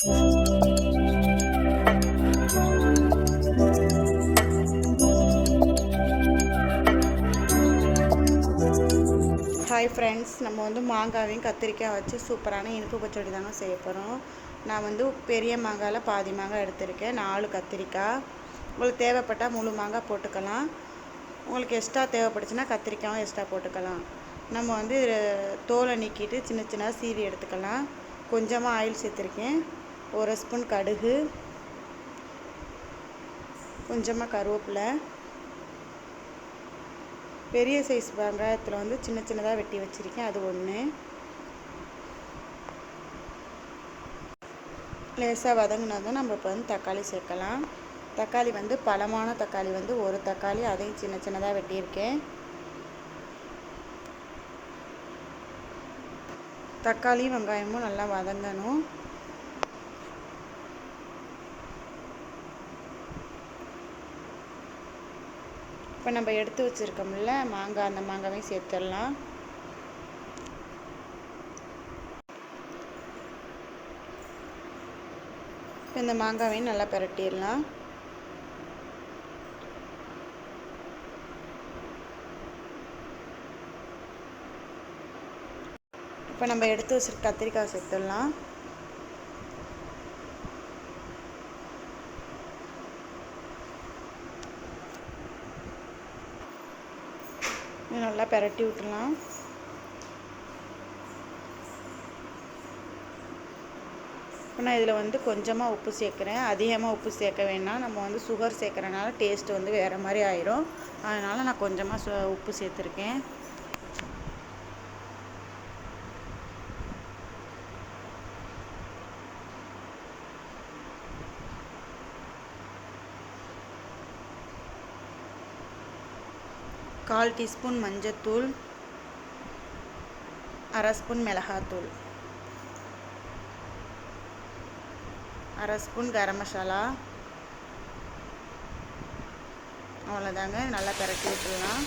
Hi friends, நம்ம வந்து மாங்காவையும் கத்திரிக்காய் வச்சு சூப்பரான இனிப்பு பச்சடி தாங்க செய்ய போகிறோம். நான் வந்து பெரிய மாங்காயில் பாதி மாங்காய் எடுத்திருக்கேன், 4 கத்திரிக்காய். உங்களுக்கு தேவைப்பட்டால் முழு மாங்காய் போட்டுக்கலாம். உங்களுக்கு எக்ஸ்ட்ரா தேவைப்பட்டுச்சுன்னா கத்திரிக்காயும் எக்ஸ்ட்ரா போட்டுக்கலாம். நம்ம வந்து தோலை நீக்கிட்டு சின்ன சின்னதாக சீவி எடுத்துக்கலாம். கொஞ்சமாக ஆயில் சேர்த்துருக்கேன், 1 ஸ்பூன் கடுகு, கொஞ்சமாக கருவேப்பிலை. பெரிய சைஸ் வெங்காயத்தில் வந்து சின்ன சின்னதாக வெட்டி வச்சுருக்கேன், அது 1. லேசாக வதங்கினதும் நம்ம இப்போ வந்து தக்காளி சேர்க்கலாம். தக்காளி வந்து பழமான தக்காளி வந்து 1 தக்காளி, அதையும் சின்ன சின்னதாக வெட்டியிருக்கேன். தக்காளியும் வெங்காயமும் நல்லா வதங்கணும். இப்போ நம்ம எடுத்து வச்சுருக்கோம்ல மாங்காய், அந்த மாங்காவையும் சேர்த்துடலாம். இப்போ இந்த மாங்காவையும் நல்லா பிரட்டிடலாம். இப்போ நம்ம எடுத்து வச்சுருக்க கத்திரிக்காய் சேர்த்துடலாம். நல்லா பிரட்டி விட்டுலாம். இப்போ நான் இதில் வந்து கொஞ்சமாக உப்பு சேர்க்குறேன், அதிகமாக உப்பு சேர்க்க வேண்டாம். நம்ம வந்து சுகர் சேர்க்குறனால டேஸ்ட்டு வந்து வேறு மாதிரி ஆயிரும். அதனால் நான் கொஞ்சமாக உப்பு சேர்த்துருக்கேன். கால் டீஸ்பூன் மஞ்சத்தூள், 1/2 ஸ்பூன் மிளகாத்தூள், 1/2 ஸ்பூன் கரம் மசாலா. அவ்வளோதாங்க, நல்லா பிரட்டி விட்டுடலாம்.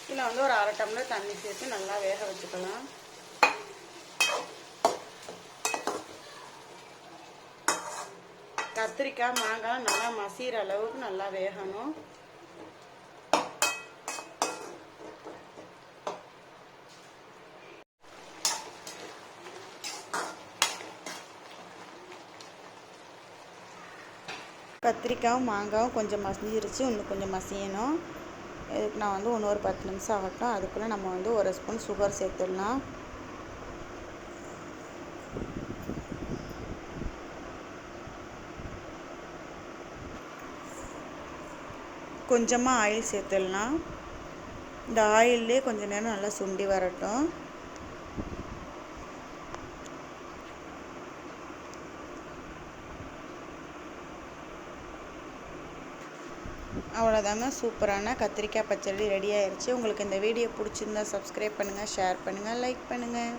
இதில் வந்து ஒரு 1/2 டம்ளர் தண்ணி சேர்த்து நல்லா வேக வச்சுக்கலாம். கத்திரிக்காய் மாங்காய் நல்லா மசிகிற அளவுக்கு நல்லா வேகணும். கத்திரிக்காயும் மாங்காயும் கொஞ்சம் மசிஞ்சிருச்சு, இன்னும் கொஞ்சம் மசியணும். இதுக்கு நான் வந்து இன்னொரு 10 நிமிஷம் ஆகட்டும். அதுக்குள்ளே நம்ம வந்து 1 ஸ்பூன் சுகர் சேர்த்துடலாம். கொஞ்சமாக ஆயில் சேர்த்துடலாம். இந்த ஆயிலே கொஞ்சம் நேரம் நல்லா சுண்டி வரட்டும். அவ்வளோதாங்க, சூப்பரான கத்திரிக்காய் பச்சடி ரெடி ஆயிடுச்சு. உங்களுக்கு இந்த வீடியோ பிடிச்சிருந்தா சப்ஸ்கிரைப் பண்ணுங்கள், ஷேர் பண்ணுங்கள், லைக் பண்ணுங்கள்.